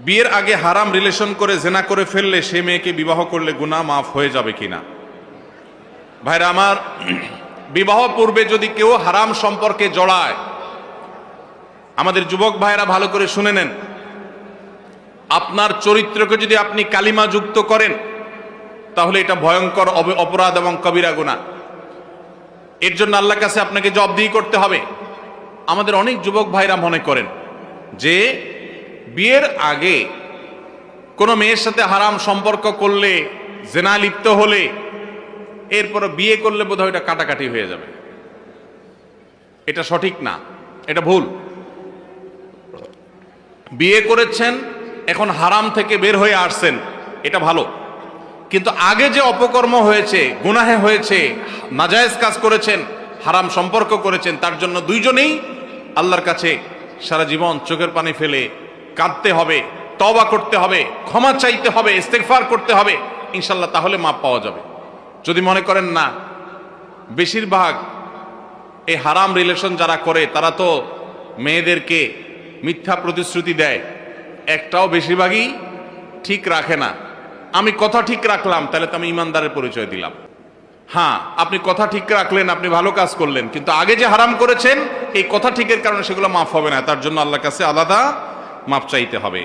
বিয়ের আগে হারাম রিলেশন করে জেনা করে ফেললে সে মেয়েকে বিবাহ করলে গুনাহ মাফ হয়ে যাবে কিনা? ভাইরা আমার, বিবাহ পূর্বে যদি কেউ হারাম সম্পর্কে জড়ায়, আমাদের যুবক ভাইরা ভালো করে শুনে নেন, আপনার চরিত্রকে যদি আপনি কালিমা যুক্ত করেন তাহলে এটা ভয়ঙ্কর অপরাধ এবং কবিরা গুনাহ। এর জন্য আল্লাহর কাছে আপনাকে জবাবদিহি করতে হবে। আমাদের অনেক যুবক ভাইরা মনে করেন যে বিয়ের আগে কোনো মেয়ের সাথে হারাম সম্পর্ক করলে, জেনা লিপ্ত হলে, এরপর বিয়ে করলে বোধহয় এটা কাটাকাটি হয়ে যাবে। এটা সঠিক না, এটা ভুল। বিয়ে করেছেন, এখন হারাম থেকে বের হয়ে আসছেন, এটা ভালো। কিন্তু আগে যে অপকর্ম হয়েছে, গুনাহে হয়েছে, নাজায়েজ কাজ করেছেন, হারাম সম্পর্ক করেছেন, তার জন্য দুইজনেই আল্লাহর কাছে সারা জীবন চোখের পানি ফেলে কাঁদতে হবে, তওবা করতে হবে, ক্ষমা চাইতে হবে, ইস্তেগফার করতে হবে, ইনশাল্লাহ তাহলে মাপ পাওয়া যাবে। যদি মনে করেন না, বেশিরভাগ এই হারাম রিলেশন যারা করে তারা তো মেয়েদেরকে মিথ্যা প্রতিশ্রুতি দেয়, একটাও বেশিরভাগই ঠিক রাখে না। আমি কথা ঠিক রাখলাম, তাহলে তো আমি ইমানদারের পরিচয় দিলাম। হ্যাঁ, আপনি কথা ঠিক রাখলেন, আপনি ভালো কাজ করলেন, কিন্তু আগে যে হারাম করেছেন এই কথা ঠিকের কারণে সেগুলো মাফ হবে না, তার জন্য আল্লাহর কাছে আলাদা মাপ চাইতে হবে।